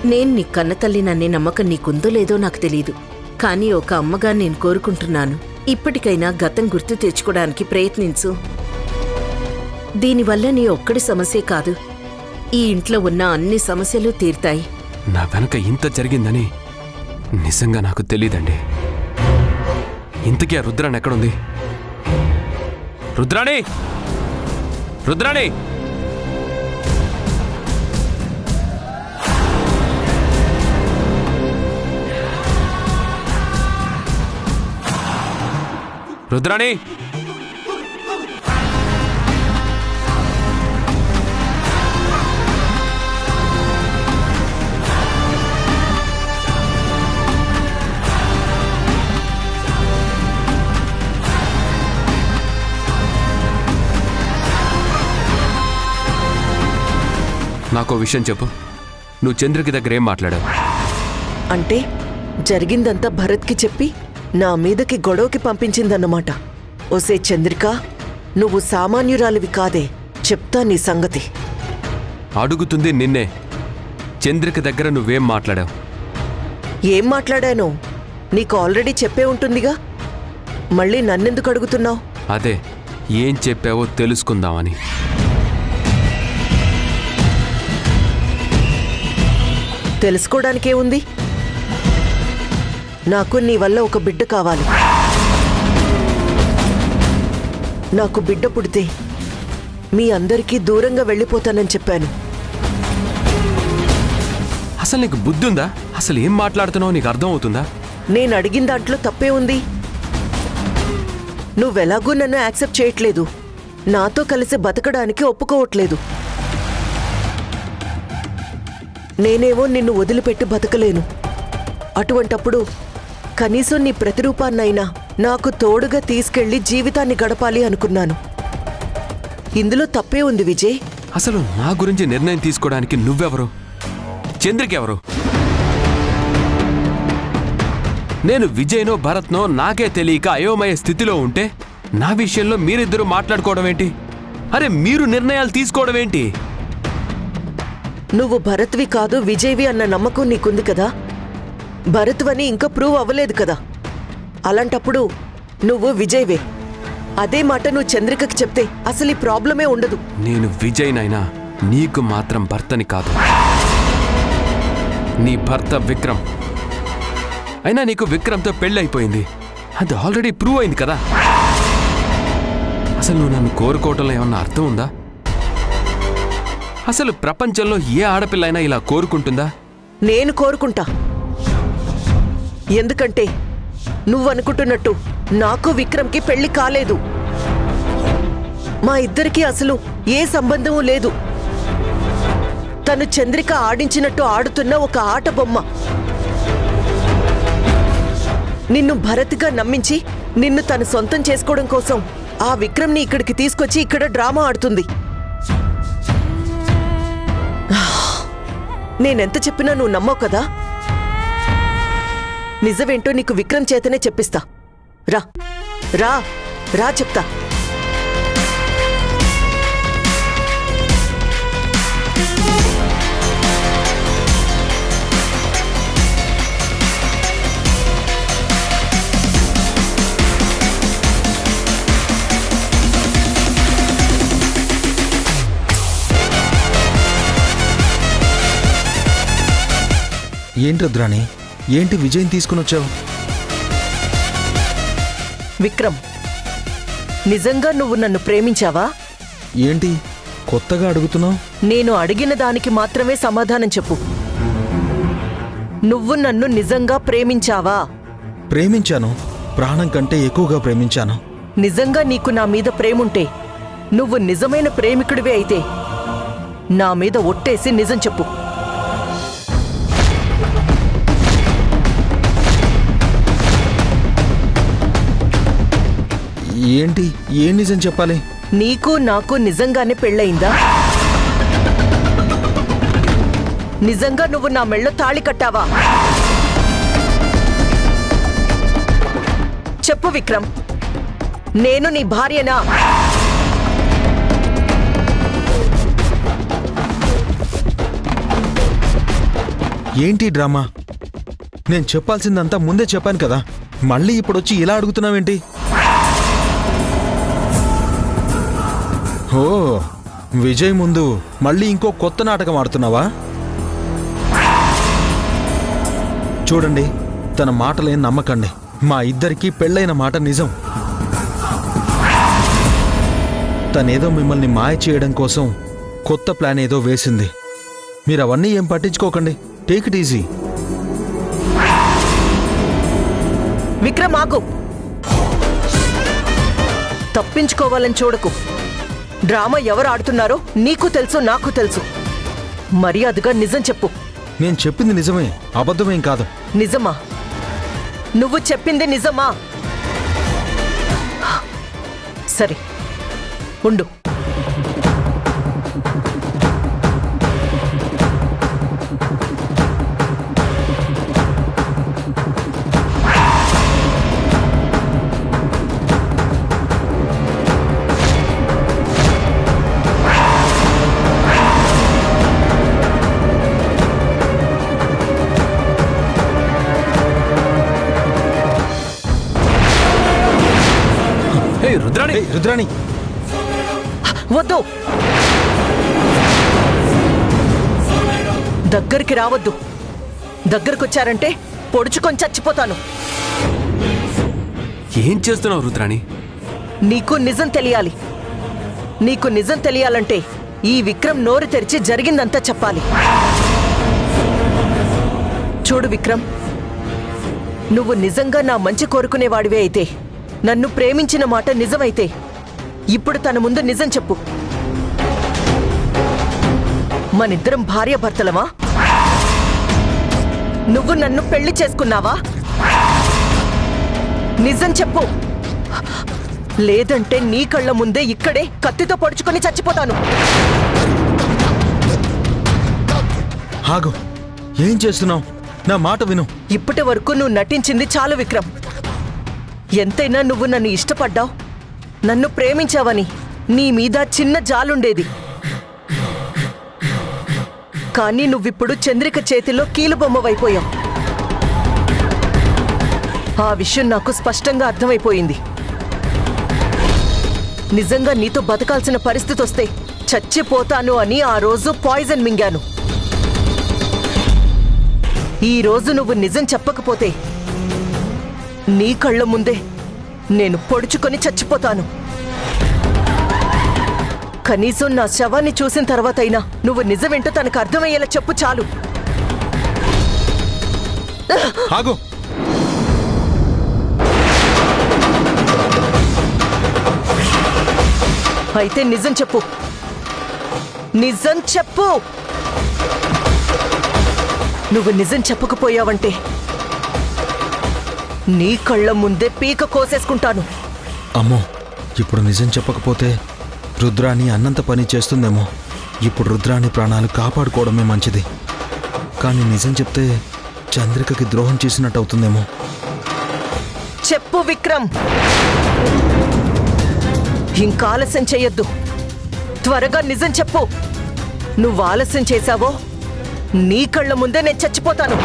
నేను నీ కన్నతల్లిననే నమ్మకం నీకుందో లేదో నాకు తెలీదు. కానీ ఒక అమ్మగా నేను కోరుకుంటున్నాను, ఇప్పటికైనా గతం గుర్తు తెచ్చుకోవడానికి ప్రయత్నించు. దీనివల్ల నీ ఒక్కడి సమస్యే కాదు, ఈ ఇంట్లో ఉన్న అన్ని సమస్యలు తీరుతాయి. నా వెనక ఇంత జరిగిందని నిజంగా నాకు తెలీదండి. ఇంతకీ ఆ రుద్రాణి ఎక్కడుంది? రుద్రాణి! రుద్రాణి! రుద్రాణి! నాకో విషయం చెప్పు, నువ్వు చంద్రకి దగ్గర ఏం మాట్లాడావు? అంటే జరిగిందంతా భరత్కి చెప్పి నా మీదకి గొడవకి పంపించిందన్నమాట. ఓసే చంద్రిక, నువ్వు సామాన్యురాలివి కాదే, చెప్తా నీ సంగతి. అడుగుతుంది నిన్నే. చంద్రిక దగ్గర నువ్వేం మాట్లాడావు? ఏం మాట్లాడానో నీకు ఆల్రెడీ చెప్పే ఉంటుందిగా, మళ్ళీ నన్నెందుకు అడుగుతున్నావు? అదే, ఏం చెప్పావో తెలుసుకుందామని. తెలుసుకోవడానికే ఉంది. నాకు నీ వల్ల ఒక బిడ్డ కావాలి. నాకు బిడ్డ పుడితే మీ అందరికీ దూరంగా వెళ్ళిపోతానని చెప్పాను. అసలు నీకు బుద్ధి ఉందా? అసలు ఏం మాట్లాడుతున్నావు నీకు అర్థం అవుతుందా? నేను అడిగిన దాంట్లో తప్పే ఉంది. నువ్వెలాగూ నన్ను యాక్సెప్ట్ చేయట్లేదు, నాతో కలిసి బతకడానికి ఒప్పుకోవట్లేదు. నేనేమో నిన్ను వదిలిపెట్టి బతకలేను. అటువంటప్పుడు కనీసం నీ ప్రతిరూపాన్నైనా నాకు తోడుగా తీసుకెళ్లి జీవితాన్ని గడపాలి అనుకున్నాను. ఇందులో తప్పే ఉంది విజయ్. అసలు నా గురించి నిర్ణయం తీసుకోవడానికి నువ్వెవరు? చంద్రికెవరు? నేను విజయ్నో భరత్నో నాకే తెలియక అయోమయ స్థితిలో ఉంటే నా విషయంలో మీరిద్దరూ మాట్లాడుకోవడం ఏంటి? అరే, మీరు నిర్ణయాలు తీసుకోవడం ఏంటి? నువ్వు భరత్వి కాదు విజయ్వి అన్న నమ్మకం నీకుంది కదా. భరత్వని ఇంకా ప్రూవ్ అవ్వలేదు కదా. అలాంటప్పుడు నువ్వు విజయ్వే. అదే మాట నువ్వు చంద్రికకి చెప్తే అసలు ఈ ప్రాబ్లమే ఉండదు. నేను విజయ్నైనా నీకు మాత్రం భర్తని కాదు. నీ భర్త విక్రమ్. అయినా నీకు విక్రమ్తో పెళ్ళైపోయింది, అది ఆల్రెడీ ప్రూవ్ అయింది కదా. అసలు నువ్వు నన్ను కోరుకోవటంలో ఏమన్నా అర్థం ఉందా? అసలు ప్రపంచంలో ఏ ఆడపిల్లైనా ఇలా కోరుకుంటుందా? నేను కోరుకుంటా. ఎందుకంటే నువ్వనుకుంటున్నట్టు నాకు విక్రమ్కి పెళ్లి కాలేదు. మా ఇద్దరికీ అసలు ఏ సంబంధమూ లేదు. తను చంద్రిక ఆడించినట్టు ఆడుతున్న ఒక ఆట బొమ్మ. నిన్ను భరత్గా నమ్మించి నిన్ను తను సొంతం చేసుకోవడం కోసం ఆ విక్రమ్ని ఇక్కడికి తీసుకొచ్చి ఇక్కడ డ్రామా ఆడుతుంది. నేనెంత చెప్పినా నువ్వు నమ్మవు కదా. నిజమేంటో నీకు విక్రమ్ చేతనే చెప్పిస్తా. రా రా రా చెప్తా. ఏంటి రుద్రాణి, ఏంటి విజయం తీసుకుని వచ్చావు? విక్రమ్, నిజంగా నువ్వు నన్ను ప్రేమించావా? ఏంటి కొత్తగా అడుగుతున్నావు? నేను అడిగిన దానికి మాత్రమే సమాధానం చెప్పు. నువ్వు నన్ను నిజంగా ప్రేమించావా? ప్రేమించాను, ప్రాణం కంటే ఎక్కువగా ప్రేమించాను. నిజంగా నీకు నా మీద ప్రేముంటే, నువ్వు నిజమైన ప్రేమికుడివే అయితే నా మీద ఒట్టేసి నిజం చెప్పు. ఏంటి, ఏం నిజం చెప్పాలి? నీకు నాకు నిజంగానే పెళ్ళయిందా? నిజంగా నువ్వు నా మెళ్ళో తాళి కట్టావా? చెప్పు విక్రమ్, నేను నీ భార్యనా? ఏంటి డ్రామా? నేను చెప్పాల్సిందంతా ముందే చెప్పాను కదా, మళ్ళీ ఇప్పుడొచ్చి ఇలా అడుగుతున్నావేంటి? ఓ, విజయ్ ముందు మళ్ళీ ఇంకో కొత్త నాటకం ఆడుతున్నావా? చూడండి, తన మాటలేం నమ్మకండి. మా ఇద్దరికీ పెళ్ళైన మాట నిజం. తనేదో మిమ్మల్ని మాయ చేయడం కోసం కొత్త ప్లాన్ ఏదో వేసింది. మీరు అవన్నీ ఏం పట్టించుకోకండి. Take it easy. విక్రమ్ ఆగు. తప్పించుకోవాలని చూడకు. డ్రామా ఎవరు ఆడుతున్నారో నీకు తెలుసు, నాకు తెలుసు. మర్యాదగా నిజం చెప్పు. నేను చెప్పింది నిజమే, అబద్ధమేం కాదు. నిజమా? నువ్వు చెప్పింది నిజమా? సరే ఉండు. రుద్రాణి, వద్దు, దగ్గరికి రావద్దు. దగ్గరకొచ్చారంటే పొడుచుకొని చచ్చిపోతాను. ఏం చేస్తున్నావు రుద్రాణి? నీకు నిజం తెలియాలి. నీకు నిజం తెలియాలంటే ఈ విక్రమ్ నోరు తెరిచి జరిగిందంతా చెప్పాలి. చూడు విక్రమ్, నువ్వు నిజంగా నా మంచి కోరుకునేవాడివే అయితే, నన్ను ప్రేమించిన మాట నిజమైతే ఇప్పుడు తన ముందు నిజం చెప్పు. మనిద్దరం భార్యాభర్తలమా? నువ్వు నన్ను పెళ్లి చేసుకున్నావా? నిజం చెప్పు. లేదంటే నీ కళ్ళ ముందే ఇక్కడే కత్తితో పొడుచుకొని చచ్చిపోతాను. ఆగు, ఏం చేస్తున్నావు? నా మాట విను. ఇప్పటి వరకు నువ్వు నటించింది చాలు విక్రమ్. ఎంతైనా నువ్వు నన్ను ఇష్టపడ్డావు, నన్ను ప్రేమించావని నీ మీద చిన్న జాలుండేది. కానీ నువ్విప్పుడు చంద్రిక చేతిలో కీలుబొమ్మవైపోయావు. ఆ విషయం నాకు స్పష్టంగా అర్థమైపోయింది. నిజంగా నీతో బతకాల్సిన పరిస్థితి వస్తే చచ్చిపోతాను అని ఆ రోజు పాయిజన్ మింగాను. ఈ రోజు నువ్వు నిజం చెప్పకపోతే నీ కళ్ళ ముందే నేను పొడుచుకొని చచ్చిపోతాను. కనీసం నా శవాన్ని చూసిన తర్వాతైనా నువ్వు నిజమేంటో తనకు అర్థమయ్యేలా చెప్పు చాలు. ఆగు. అయితే నిజం చెప్పు. నిజం చెప్పు. నువ్వు నిజం చెప్పకపోయావంటే నీ కళ్ళ ముందే పీక కోసేసుకుంటాను. అమ్మో, ఇప్పుడు నిజం చెప్పకపోతే రుద్రాణి అన్నంత పని చేస్తుందేమో. ఇప్పుడు రుద్రాణి ప్రాణాలు కాపాడుకోవడమే మంచిది. కానీ నిజం చెప్తే చంద్రికకి ద్రోహం చేసినట్టు అవుతుందేమో. చెప్పు విక్రమ్. ఇంకా ఆలస్యం చెయ్యొద్దు. త్వరగా నిజం చెప్పు. నువ్వు ఆలస్యం చేశావో నీ కళ్ళ ముందే నేను చచ్చిపోతాను.